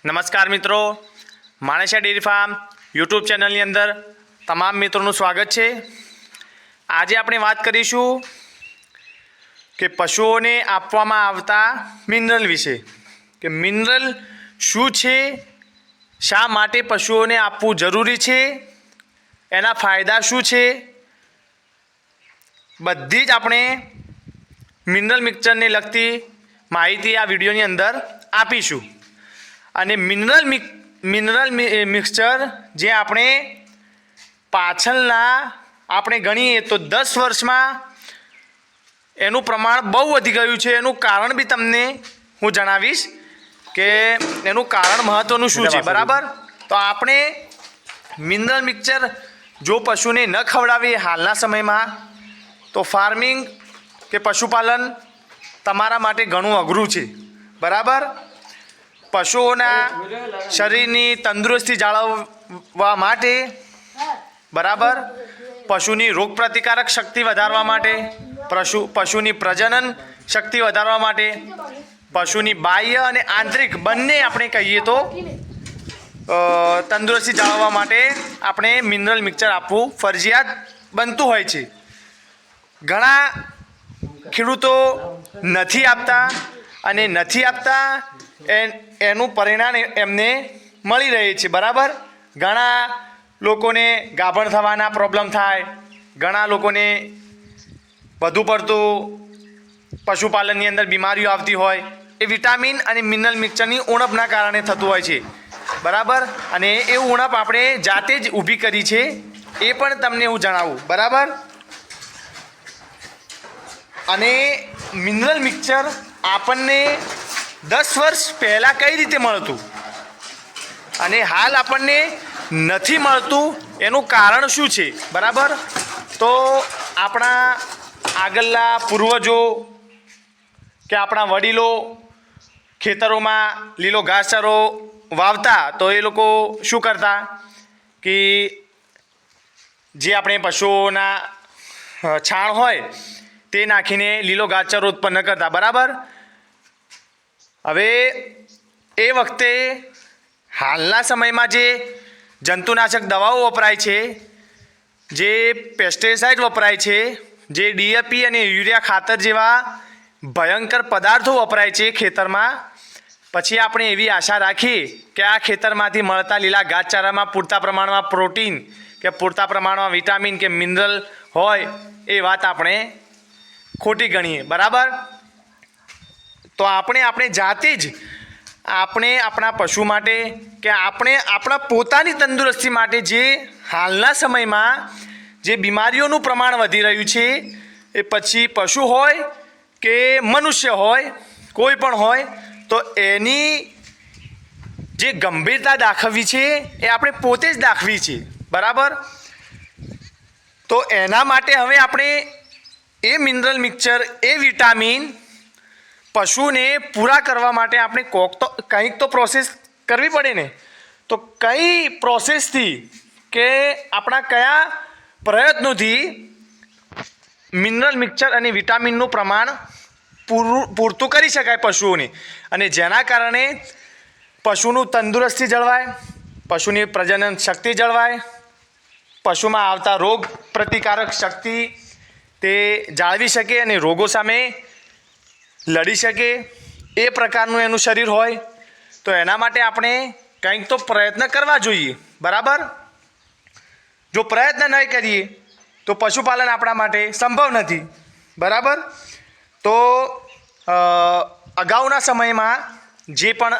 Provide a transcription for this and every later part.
નમસ્કાર મિત્રો, માણેશિયા dairy farm YouTube ચેનલની અંદર તમામ મિત્રોનું સ્વાગત છે। આજે આપણે વાત કરીશું કે પશુઓને આપવામાં આવતા મિનરલ વિશે, કે મિનરલ શું છે, શા માટે પશુઓને આપવું જરૂરી છે, એના ફાયદા શું છે, બધી જ આપણે મિનરલ મિક્સચરને લગતી માહિતી આ વિડીયોની અંદર આપીશું। અને મિનરલ મિક્સચર જે આપણે પાછળના આપણે ગણીએ તો 10 વર્ષમાં એનું પ્રમાણ બહુ વધી ગયું છે। એનું કારણ બી તમને હું જણાવીશ કે એનું કારણ મહત્ત્વનું શું છે, બરાબર। તો આપણે મિનરલ મિક્સચર જો પશુને ન ખવડાવીએ હાલના સમયમાં તો ફાર્મિંગ કે પશુપાલન તમારા માટે ઘણું અઘરું છે, બરાબર। પશુઓના શરીરની તંદુરસ્તી જાળવવા માટે, બરાબર, પશુની રોગપ્રતિકારક શક્તિ વધારવા માટે, પશુની પ્રજનન શક્તિ વધારવા માટે, પશુની બાહ્ય અને આંતરિક બંને આપણે કહીએ તો તંદુરસ્તી જાળવવા માટે આપણે મિનરલ મિક્સચર આપવું ફરજિયાત બનતું હોય છે। ઘણા ખેડૂતો નથી આપતા અને નથી આપતા એનું પરિણામ એમને મળી રહે છે, બરાબર। ઘણા લોકોને ગાભણ થવાના પ્રોબ્લેમ થાય, ઘણા લોકોને વધુ પડતું પશુપાલનની અંદર બીમારીઓ આવતી હોય, એ વિટામિન અને મિનરલ મિક્સચરની ઉણપના કારણે થતું હોય છે, બરાબર। અને એ ઉણપ આપણે જાતે જ ઊભી કરી છે, એ પણ તમને હું જણાવું, બરાબર। અને મિનરલ મિક્સચર આપણને 10 વર્ષ પહેલાં કઈ રીતે મળતું અને હાલ આપણને નથી મળતું એનું કારણ શું છે, બરાબર। તો આપણા આગળના પૂર્વજો કે આપણા વડીલો ખેતરોમાં લીલો ઘાસચારો વાવતા તો એ લોકો શું કરતા કે જે આપણે પશુઓના છાણ હોય તે નાખીને લીલો ઘાસચારો ઉત્પન્ન કરતા, બરાબર। હવે એ વખતે હાલના સમયમાં જે જંતુનાશક દવાઓ વપરાય છે, જે પેસ્ટિસાઇડ વપરાય છે, જે ડીએપી અને યુરિયા ખાતર જેવા ભયંકર પદાર્થો વપરાય છે ખેતરમાં, પછી આપણે એવી આશા રાખીએ કે આ ખેતરમાંથી મળતા લીલા ઘાસચારામાં પૂરતા પ્રમાણમાં પ્રોટીન કે પૂરતા પ્રમાણમાં વિટામિન કે મિનરલ હોય, એ વાત આપણે ખોટી ગણીએ, બરાબર। તો આપણે જાતે જ આપણે આપણા પશુ માટે કે આપણે આપણા પોતાની તંદુરસ્તી માટે જે હાલના સમયમાં જે બીમારીઓનું પ્રમાણ વધી રહ્યું છે, એ પછી પશુ હોય કે મનુષ્ય હોય, કોઈ પણ હોય, તો એની જે ગંભીરતા દાખવવી છે એ આપણે પોતે જ દાખવી છે, બરાબર। તો એના માટે હવે આપણે એ મિનરલ મિક્સચર, એ વિટામિન પશુને પૂરા કરવા માટે આપણે કંઈક તો પ્રોસેસ કરવી પડે ને। તો કઈ પ્રોસેસથી કે આપણા કયા પ્રયત્નોથી મિનરલ મિક્સચર અને વિટામિનનું પ્રમાણ પૂરતું કરી શકાય પશુઓને, અને જેના કારણે પશુનું તંદુરસ્તી જળવાય, પશુની પ્રજનન શક્તિ જળવાય, પશુમાં આવતા રોગ પ્રતિકારક શક્તિ તે જાળવી શકે અને રોગો સામે લડી શકે, એ પ્રકારનું એનું શરીર હોય। તો એના માટે આપણે કંઈક તો પ્રયત્ન કરવા જોઈએ, બરાબર। જો પ્રયત્ન ન કરીએ તો પશુપાલન આપણા માટે સંભવ નથી, બરાબર। તો અગાઉના સમયમાં જે પણ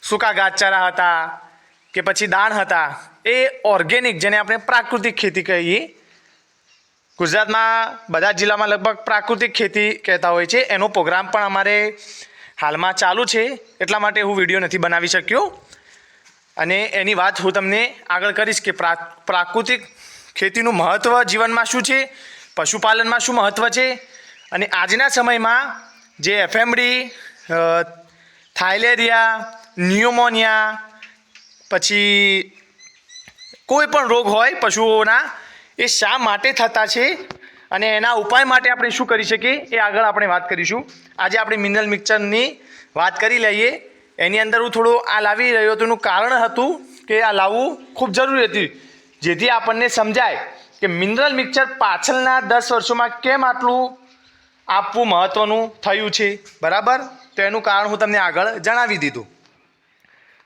સૂકા ઘાસચારા હતા કે પછી દાણ હતા, એ ઓર્ગેનિક, જેને આપણે પ્રાકૃતિક ખેતી કહીએ, ગુજરાતમાં બધા જિલ્લામાં લગભગ પ્રાકૃતિક ખેતી કહેતા હોય છે, એનો પ્રોગ્રામ પણ અમારે હાલમાં ચાલુ છે, એટલા માટે હું વિડીયો નથી બનાવી શક્યો, અને એની વાત હું તમને આગળ કરીશ કે પ્રાકૃતિક ખેતીનું મહત્ત્વ જીવનમાં શું છે, પશુપાલનમાં શું મહત્ત્વ છે, અને આજના સમયમાં જે એફએમડી, થાઇલેરિયા, ન્યુમોનિયા, પછી કોઈ પણ રોગ હોય પશુઓના, એ શા માટે થતા છે અને એના ઉપાય માટે આપણે શું કરી શકીએ, એ આગળ આપણે વાત કરીશું। આજે આપણે મિનરલ મિક્સચરની વાત કરી લઈએ એની અંદર હું થોડું આ લાવી રહ્યો હતો. એનું કારણ હતું કે આ લાવવું ખૂબ જરૂરી હતું, જેથી આપણને સમજાય કે મિનરલ મિક્સર પાછળના 10 વર્ષોમાં કેમ આટલું આપવું મહત્ત્વનું થયું છે. બરાબર, તો એનું કારણ હું તમને આગળ જણાવી દીધું.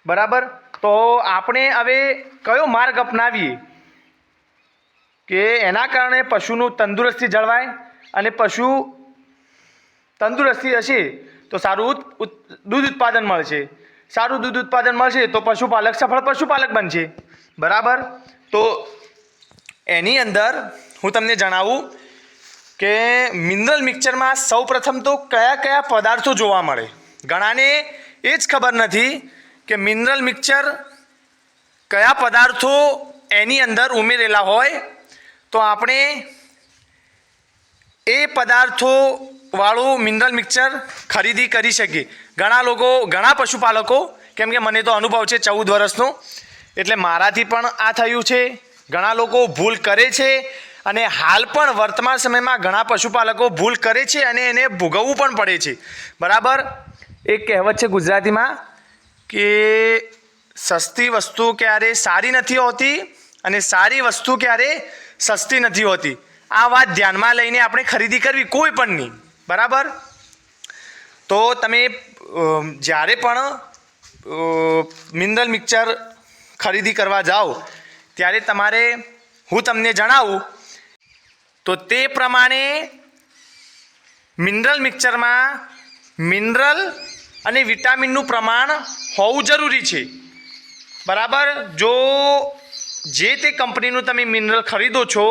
બરાબર, તો આપણે હવે કયો માર્ગ અપનાવીએ કે એના કારણે પશુનું તંદુરસ્તી જળવાય, અને પશુ તંદુરસ્તી હશે તો સારું દૂધ ઉત્પાદન મળશે. સારું દૂધ ઉત્પાદન મળશે તો પશુપાલક સફળ પશુપાલક બનશે. બરાબર, તો એની અંદર હું તમને જણાવું કે મિનરલ મિક્સરમાં સૌપ્રથમ તો કયા કયા પદાર્થો જોવા મળે. ઘણાને એ જ ખબર નથી કે મિનરલ મિક્સર કયા પદાર્થો એની અંદર ઉમેરેલા હોય, તો આપણે એ પદાર્થોવાળું મિનરલ મિક્સર ખરીદી કરી શકીએ. ઘણા પશુપાલકો, કેમ કે મને તો અનુભવ છે 14 વર્ષનો, એટલે મારાથી પણ આ થયું છે. ઘણા લોકો ભૂલ કરે છે, અને હાલ પણ વર્તમાન સમયમાં ઘણા પશુપાલકો ભૂલ કરે છે અને એને ભોગવવું પણ પડે છે. બરાબર, એક કહેવત છે ગુજરાતીમાં કે સસ્તી વસ્તુ ક્યારે સારી નથી હોતી અને સારી વસ્તુ ક્યારે સસ્તી નથી હોતી. આ વાત ધ્યાનમાં લઈને આપણે ખરીદી કરવી કોઈ પણની. બરાબર, તો તમે જ્યારે પણ મિનરલ મિક્સર ખરીદી કરવા જાઓ ત્યારે તમારે હું તમને જણાવું તો તે પ્રમાણે મિનરલ મિક્સરમાં મિનરલ અને વિટામિનનું પ્રમાણ હોવું જરૂરી છે. બરાબર, જો જે તે કંપનીનું તમે મિનરલ ખરીદો છો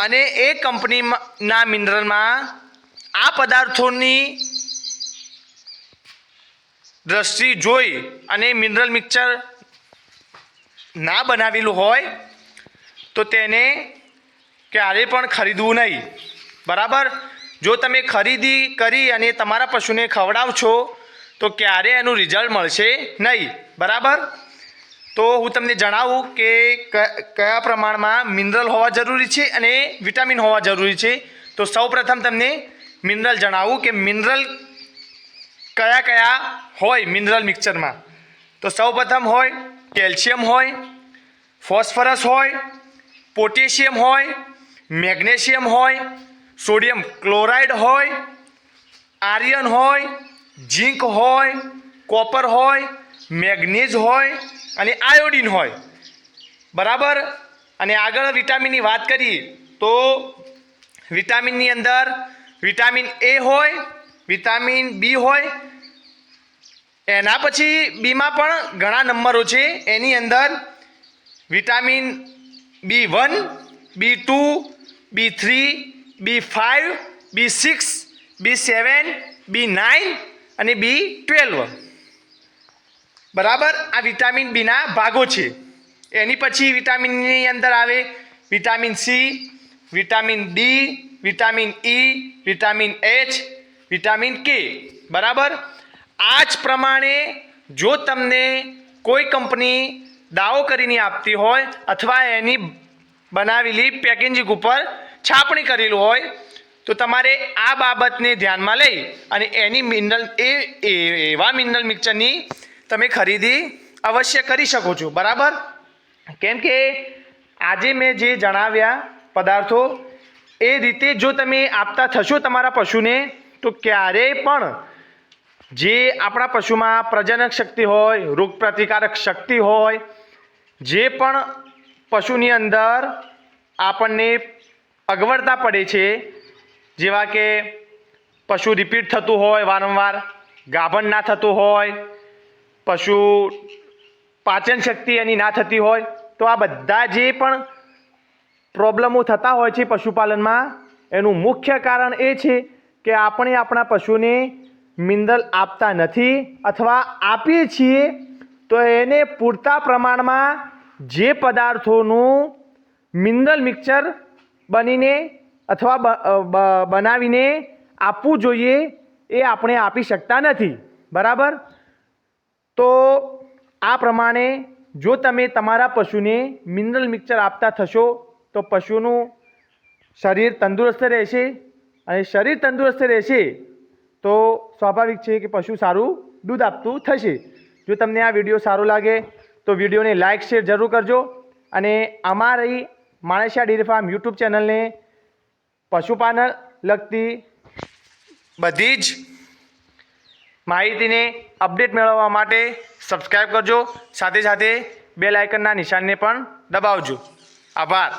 અને એ કંપનીના મિનરલમાં આ પદાર્થોની દ્રષ્ટિ જોઈ અને મિનરલ મિક્સર ના બનાવેલું હોય તો તેને ક્યારેય પણ ખરીદવું નહીં. બરાબર, જો તમે ખરીદી કરી અને તમારા પશુને ખવડાવશો તો ક્યારેય એનું રિઝલ્ટ મળશે નહીં. બરાબર, તો હું તમને જણાવું કે કયા પ્રમાણમાં મિનરલ હોવા જરૂરી છે અને વિટામિન હોવા જરૂરી છે. તો સૌપ્રથમ તમને મિનરલ જણાવું કે મિનરલ કયા કયા હોય મિનરલ મિક્સરમાં. તો સૌપ્રથમ હોય કેલ્શિયમ હોય, ફોસ્ફરસ હોય, પોટેશિયમ હોય, મેગ્નેશિયમ હોય, સોડિયમ ક્લોરાઇડ હોય, આયર્ન હોય, ઝીંક હોય, કોપર હોય, મેગ્નેઝ હોય અને આયોડિન હોય. બરાબર, અને આગળ વિટામિનની વાત કરીએ તો વિટામિનની અંદર વિટામિન એ હોય, વિટામિન બી હોય, એના પછી બીમાં પણ ઘણા નંબરો છે. એની અંદર vitamin B1, B2, B3, B5, B6, B7, B9 અને B12. બરાબર, આ વિટામિન બીના ભાગો છે. એની પછી વિટામિનની અંદર આવે vitamin C, vitamin D, vitamin E, vitamin H, vitamin કે. બરાબર, આ જ પ્રમાણે જો તમને કોઈ કંપની દાવો કરીને આપતી હોય અથવા એની બનાવેલી પેકેજિંગ ઉપર છાપણી કરેલું હોય તો તમારે આ બાબતને ધ્યાનમાં લઈ અને એની એવા મિનરલ મિક્સરની તમે ખરીદી અવશ્ય કરી શકો છો. બરાબર, કેમ કે આજે મેં જે જણાવ્યા પદાર્થો એ રીતે જો તમે આપતા થશો તમારા પશુને તો ક્યારેય પણ જે આપણા પશુમાં પ્રજનક શક્તિ હોય, રોગ પ્રતિકારક શક્તિ હોય, જે પણ પશુની અંદર આપણને અગવડતા પડે છે, જેવા કે પશુ રિપીટ થતું હોય, વારંવાર ગાભણ ના થતું હોય, પશુ પાચન શક્તિ એની ના થતી હોય, તો આ બધા જે પણ પ્રોબ્લેમો થતા હોય છે પશુપાલનમાં એનું મુખ્ય કારણ એ છે કે આપણે આપણા પશુને મિનરલ આપતા નથી અથવા આપીએ છીએ તો એને પૂરતા પ્રમાણમાં જે પદાર્થોનું મિનરલ મિક્સર બનીને અથવા બનાવીને આપવું જોઈએ એ આપણે આપી શકતા નથી. બરાબર, તો આ પ્રમાણે જો તમે તમારા પશુને મિનરલ મિક્સર આપતા થશો તો પશુનું શરીર તંદુરસ્ત રહેશે, અને શરીર તંદુરસ્ત રહેશે તો સ્વાભાવિક છે કે પશુ સારું દૂધ આપતું થશે. જો તમને આ વિડીયો સારો લાગે તો વિડીયોને લાઇક શેર જરૂર કરજો અને અમારી માણેશિયા ડેરી ફાર્મ યુટ્યુબ ચેનલને પશુપાલન લગતી બધી જ માહિતીને અપડેટ મેળવવા માટે સબસ્ક્રાઈબ કરજો. સાથે સાથે બેલ આઇકનના નિશાનને પણ દબાવજો. આભાર.